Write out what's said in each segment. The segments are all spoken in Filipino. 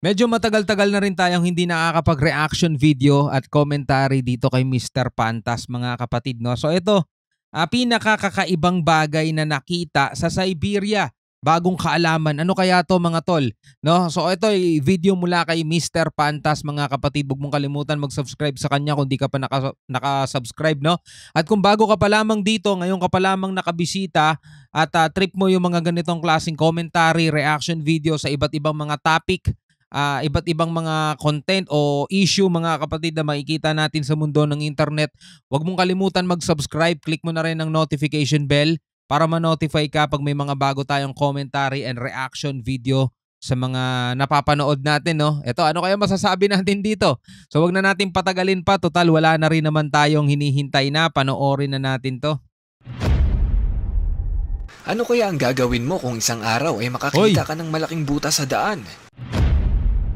Medyo matagal-tagal na rin tayong hindi nakakapag-reaction video at commentary dito kay Mr. Pantas mga kapatid, no? So ito, pinakakakaibang bagay na nakita sa Siberia. Bagong kaalaman. Ano kaya to mga tol? No? So ito ay video mula kay Mr. Pantas mga kapatid. Huwag mong kalimutan mag-subscribe sa kanya kung di ka pa nakasubscribe, no? At kung bago ka pa lamang dito, ngayon ka pa lamang nakabisita at trip mo yung mga ganitong klaseng commentary, reaction video sa iba't ibang mga topic, iba't ibang mga content o issue mga kapatid na makikita natin sa mundo ng internet, huwag mong kalimutan mag-subscribe. Click mo na rin ang notification bell para ma-notify ka pag may mga bago tayong commentary and reaction video sa mga napapanood natin, no? Ito, ano kaya masasabi natin dito? So wag na natin patagalin pa. Total, wala na rin naman tayong hinihintay na. Panoorin na natin to. Ano kaya ang gagawin mo kung isang araw ay makakita ka ng malaking butas sa daan?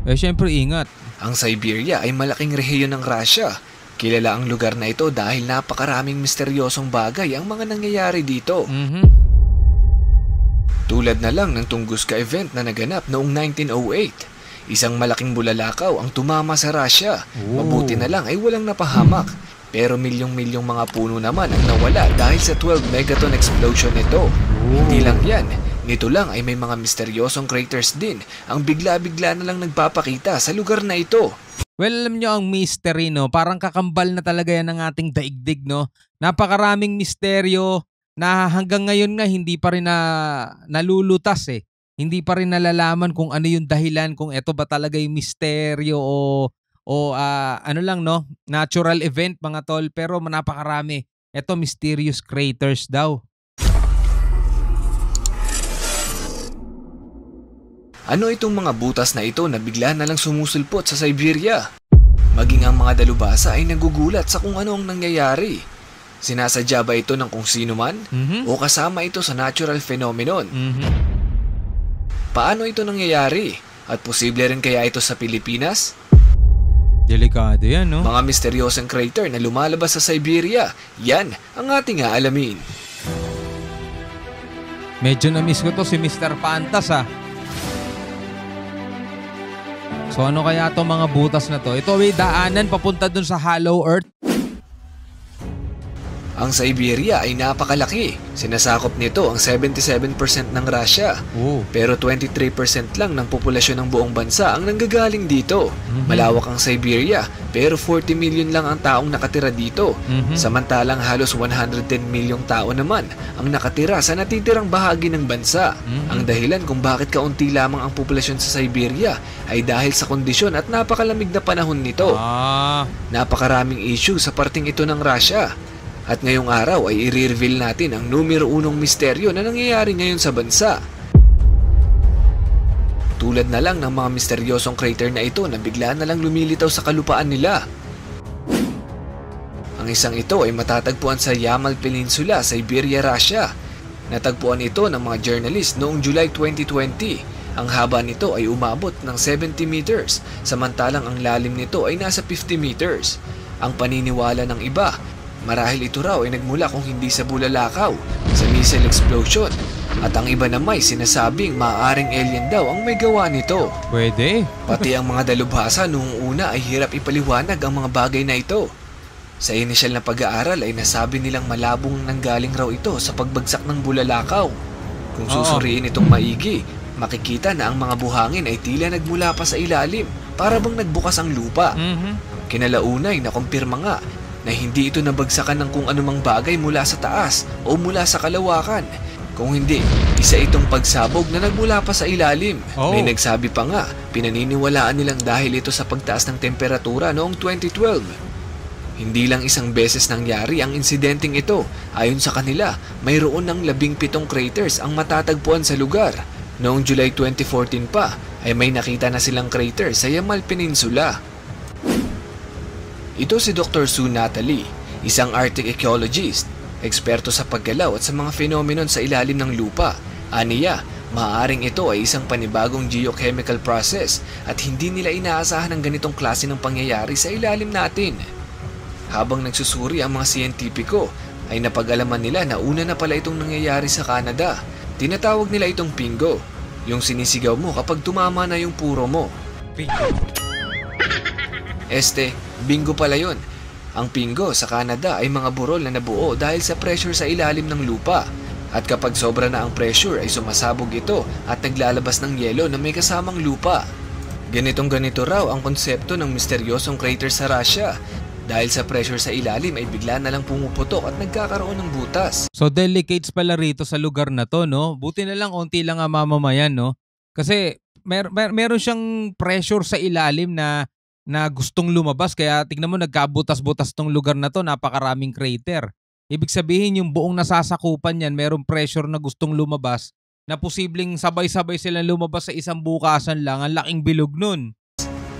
Syempre ingat. Ang Siberia ay malaking rehiyon ng Russia. Kilala ang lugar na ito dahil napakaraming misteryosong bagay ang mga nangyayari dito. Tulad na lang ng Tunguska event na naganap noong 1908. Isang malaking bulalakaw ang tumama sa Russia. Mabuti na lang ay walang napahamak. Pero milyong-milyong mga puno naman ang nawala dahil sa 12 megaton explosion nito. Hindi lang yan. Nito lang ay may mga misteryosong craters din ang bigla-bigla na lang nagpapakita sa lugar na ito. Well, alam nyo ang mystery, no? Parang kakambal na talaga yan ng ating daigdig, no? Napakaraming misteryo na hanggang ngayon nga hindi pa rin nalulutas eh. Hindi pa rin nalalaman kung ano yung dahilan, kung ito ba talaga yung misteryo o ano lang, no? Natural event mga tol, pero napakarami. Ito mysterious craters daw. Ano itong mga butas na ito na bigla na lang sumusulpot sa Siberia? Maging ang mga dalubhasa ay nagugulat sa kung ano ang nangyayari. Sinasadya ba ito ng kung sino man? O kasama ito sa natural phenomenon? Paano ito nangyayari? At posible rin kaya ito sa Pilipinas? Delikado yan, no? Mga misteryosong crater na lumalabas sa Siberia. Yan ang ating aalamin. Medyo na-miss ko to si Mr. Pantas, So ano kaya to mga butas na to? Ito ay daanan papunta dun sa Hollow Earth. Ang Siberia ay napakalaki. Sinasakop nito ang 77% ng Russia. Pero 23% lang ng populasyon ng buong bansa ang nanggagaling dito. Malawak ang Siberia, pero 40 million lang ang taong nakatira dito. Samantalang halos 110 milyong tao naman ang nakatira sa natitirang bahagi ng bansa. Ang dahilan kung bakit kaunti lamang ang populasyon sa Siberia ay dahil sa kondisyon at napakalamig na panahon nito. Napakaraming issue sa parting ito ng Russia. At ngayong araw ay i-reveal natin ang numero 1 misteryo na nangyayari ngayon sa bansa. Tulad na lang ng mga misteryosong crater na ito na bigla na lang lumilitaw sa kalupaan nila. Ang isang ito ay matatagpuan sa Yamal Peninsula, Siberia, Russia. Natagpuan ito ng mga journalist noong July 2020. Ang haba nito ay umabot ng 70 meters, samantalang ang lalim nito ay nasa 50 meters. Ang paniniwala ng iba, marahil ito raw ay nagmula kung hindi sa bulalakaw, sa missile explosion. At ang iba na may sinasabing maaaring alien daw ang may gawa nito. Pwede. Pati ang mga dalubhasa noong una ay hirap ipaliwanag ang mga bagay na ito. Sa inisyal na pag-aaral ay nasabi nilang malabong nanggaling raw ito sa pagbagsak ng bulalakaw. Kung susuriin itong maigi, makikita na ang mga buhangin ay tila nagmula pa sa ilalim, para bang nagbukas ang lupa. Kinalaunay na kumpirma nga na hindi ito nabagsakan ng kung anumang bagay mula sa taas o mula sa kalawakan. Kung hindi, isa itong pagsabog na nagmula pa sa ilalim. May nagsabi pa nga, pinaniniwalaan nilang dahil ito sa pagtaas ng temperatura noong 2012. Hindi lang isang beses nangyari ang insidenteng ito. Ayon sa kanila, mayroon ng 17 craters ang matatagpuan sa lugar. Noong July 2014 pa, ay may nakita na silang crater sa Yamal Peninsula. Ito si Dr. Sue Natalie, isang Arctic ecologist, eksperto sa paggalaw at sa mga phenomenon sa ilalim ng lupa. Aniya, maaaring ito ay isang panibagong geochemical process at hindi nila inaasahan ang ganitong klase ng pangyayari sa ilalim natin. Habang nagsusuri ang mga siyentipiko, ay napag-alaman nila na una na pala itong nangyayari sa Canada. Tinatawag nila itong pingo, yung sinisigaw mo kapag tumama na yung puro mo. Bingo pala yun. Ang pingo sa Canada ay mga burol na nabuo dahil sa pressure sa ilalim ng lupa. At kapag sobra na ang pressure ay sumasabog ito at naglalabas ng yelo na may kasamang lupa. Ganito raw ang konsepto ng misteryosong crater sa Russia. Dahil sa pressure sa ilalim ay bigla na lang pumuputok at nagkakaroon ng butas. So delicates pala rito sa lugar na to, no? Buti na lang onti lang ang mamamayan, no? Kasi meron siyang pressure sa ilalim na gustong lumabas. Kaya tignan mo, nagkabutas-butas tong lugar na to, napakaraming crater. Ibig sabihin yung buong nasasakupan yan, merong pressure na gustong lumabas na posibleng sabay-sabay silang lumabas sa isang bukasan lang. Ang laking bilog nun.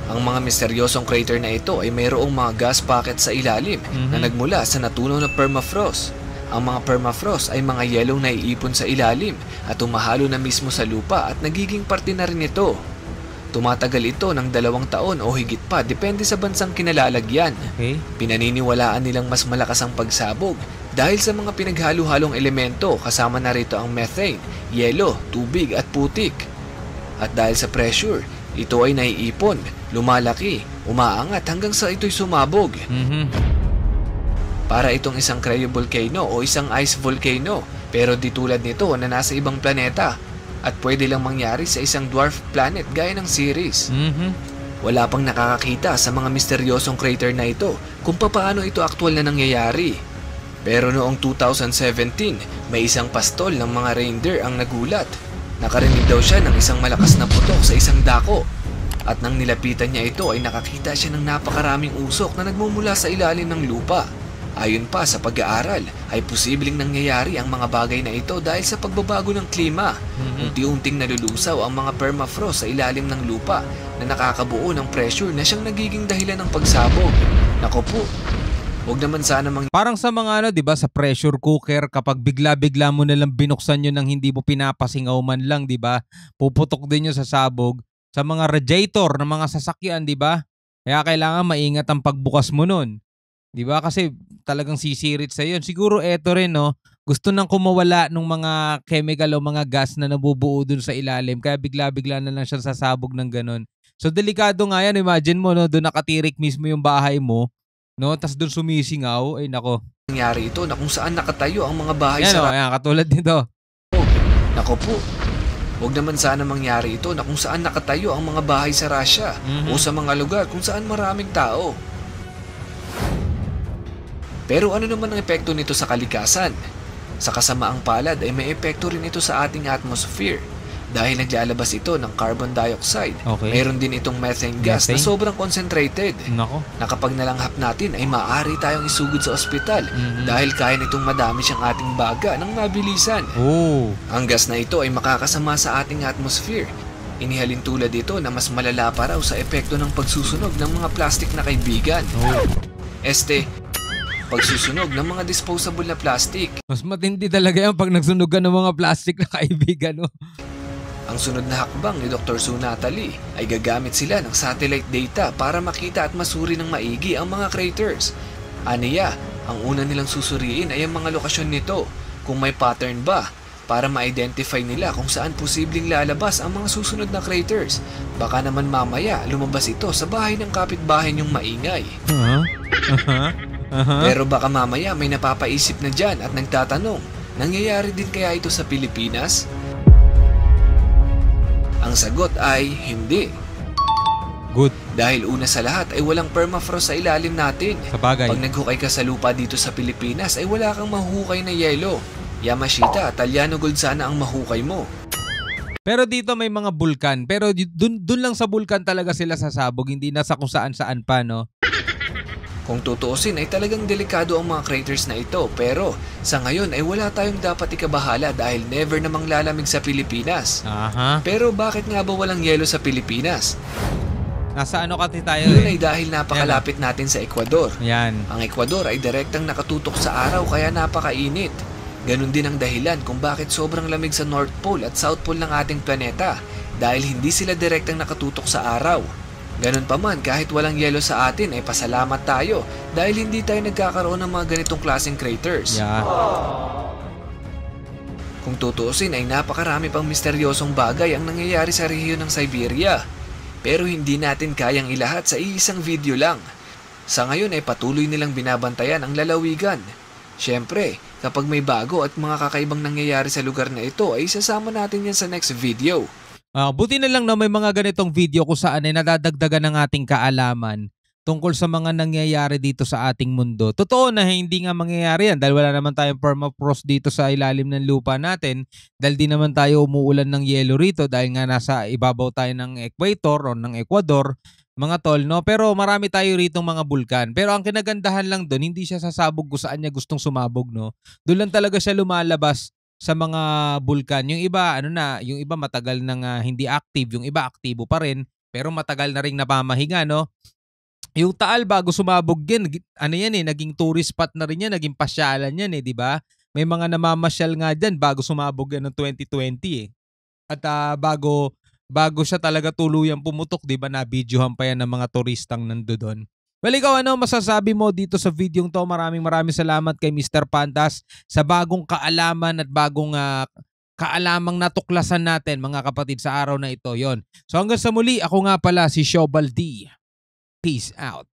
Ang mga misteryosong crater na ito ay mayroong mga gas pockets sa ilalim na nagmula sa natunaw na permafrost. Ang mga permafrost ay mga yelong naiipon sa ilalim at umahalo na mismo sa lupa at nagiging parte na rin ito. Tumatagal ito ng 2 taon o higit pa depende sa bansang kinalalagyan. Okay. Pinaniniwalaan nilang mas malakas ang pagsabog dahil sa mga pinaghalo-halong elemento, kasama na rito ang methane, yelo, tubig at putik. At dahil sa pressure, ito ay naiipon, lumalaki, umaangat hanggang sa ito'y sumabog. Para itong isang cryovolcano o isang ice volcano, pero di tulad nito na nasa ibang planeta at pwede lang mangyari sa isang dwarf planet gaya ng Ceres. Wala pang nakakakita sa mga misteryosong crater na ito kung paano ito aktual na nangyayari. Pero noong 2017, may isang pastol ng mga reindeer ang nagulat. Nakarinig daw siya ng isang malakas na putok sa isang dako. At nang nilapitan niya ito ay nakakita siya ng napakaraming usok na nagmumula sa ilalim ng lupa. Ayon pa sa pag-aaral, ay posibleng nangyayari ang mga bagay na ito dahil sa pagbabago ng klima. Unti-unting nalulusaw ang mga permafrost sa ilalim ng lupa na nakakabuo ng pressure na siyang nagiging dahilan ng pagsabog. Nako po, huwag naman sana parang sa mga 'di ba, sa pressure cooker, kapag bigla-bigla mo na lang binuksan 'yun nang hindi mo pinapasingaw man lang, 'di ba? Puputok din 'yun sa sabog. Sa mga radiator ng mga sasakyan, 'di ba? Kaya kailangan maingat ang pagbukas mo nun. 'Di ba? Kasi talagang sisirit sa 'yun. Siguro eto rin, no, gusto nang kumawala ng mga chemical o mga gas na nabubuo dun sa ilalim. Kaya bigla-bigla na lang siya sasabog ng ganun. So delikado nga yan. Imagine mo, no, doon nakatirik mismo yung bahay mo, no, tas doon sumisingaw. Ay nako. nangyari ito na kung saan nakatayo ang mga bahay Yan, sa ayan, katulad nito. Nako po. Huwag naman sana mangyari ito na kung saan nakatayo ang mga bahay sa Russia o sa mga lugar kung saan maraming tao. Pero ano naman ang epekto nito sa kalikasan? Sa kasamaang palad ay may epekto rin ito sa ating atmosphere dahil naglalabas ito ng carbon dioxide. Okay. Mayroon din itong methane gas na sobrang concentrated. Nako. Na kapag nalanghap natin ay maaari tayong isugod sa ospital dahil kaya nitong madami siyang ating baga ng mabilisan. Oh. Ang gas na ito ay makakasama sa ating atmosphere. Inihalin tulad ito na mas malala pa raw sa epekto ng pagsusunog ng mga plastic na kaibigan. Pagsusunog ng mga disposable na plastic. Mas matindi talaga yan pag nagsunogan ng mga plastic na kaibigan. No? Ang sunod na hakbang ni Dr. Sue Natalie ay gagamit sila ng satellite data para makita at masuri ng maigi ang mga craters. Aniya, ang una nilang susuriin ay ang mga lokasyon nito, kung may pattern ba, para ma-identify nila kung saan posibleng lalabas ang mga susunod na craters. Baka naman mamaya lumabas ito sa bahay ng kapitbahay niyong maingay. Pero baka mamaya may napapaisip na dyan at nagtatanong, nangyayari din kaya ito sa Pilipinas? Ang sagot ay hindi. Good. Dahil una sa lahat ay walang permafrost sa ilalim natin. Sa bagay. Pag naghukay ka sa lupa dito sa Pilipinas ay wala kang mahuhukay na yelo. Yamashita, Talyano Gold sana ang mahukay mo. Pero dito may mga bulkan. Pero dun lang sa bulkan talaga sila sasabog. Hindi na sa kung saan pa, no? Kung tutuusin ay talagang delikado ang mga craters na ito, pero sa ngayon ay wala tayong dapat ikabahala dahil never namang lalamig sa Pilipinas. Pero bakit nga ba walang yelo sa Pilipinas? Nasa ano kasi tayo Yun ay dahil napakalapit natin sa Ecuador. Yan. Ang Ecuador ay direktang nakatutok sa araw kaya napakainit. Ganon din ang dahilan kung bakit sobrang lamig sa North Pole at South Pole ng ating planeta dahil hindi sila direktang nakatutok sa araw. Ganon pa man, kahit walang yelo sa atin ay pasalamat tayo dahil hindi tayo nagkakaroon ng mga ganitong klaseng craters. Yeah. Kung tutuusin ay napakarami pang misteryosong bagay ang nangyayari sa rehiyon ng Siberia. Pero hindi natin kayang ilahat sa iisang video lang. Sa ngayon ay patuloy nilang binabantayan ang lalawigan. Siyempre, kapag may bago at mga kakaibang nangyayari sa lugar na ito ay isasama natin yan sa next video. Buti na lang na may mga ganitong video kung saan ay nadadagdagan ng ating kaalaman tungkol sa mga nangyayari dito sa ating mundo. Totoo na hindi nga mangyayari yan dahil wala naman tayong permafrost dito sa ilalim ng lupa natin, dahil di naman tayo umuulan ng yelo rito dahil nga nasa ibabaw tayo ng equator o ng Ecuador, mga tol, no? Pero marami tayo rito mga bulkan. Pero ang kinagandahan lang doon, hindi siya sasabog kung saan niya gustong sumabog, no? Doon lang talaga siya lumalabas sa mga bulkan. Yung iba, yung iba matagal nang hindi active, yung iba aktibo pa rin, pero matagal na ring napamahinga, no? Yung Taal bago sumabog yan, naging tourist spot na rin yan, naging pasyalan yan di ba? May mga namamasyal nga dyan bago sumabog yan ng 2020 eh. At bago siya talaga tuluyang pumutok, di ba, na-videohan pa yan ng mga turistang nandoon. Well, ikaw ano masasabi mo dito sa videong to? Maraming salamat kay Mr. Pantas sa bagong kaalaman at bagong kaalamang natuklasan natin mga kapatid sa araw na ito. Yon. So hanggang sa muli, ako nga pala si Shobal D. Peace out.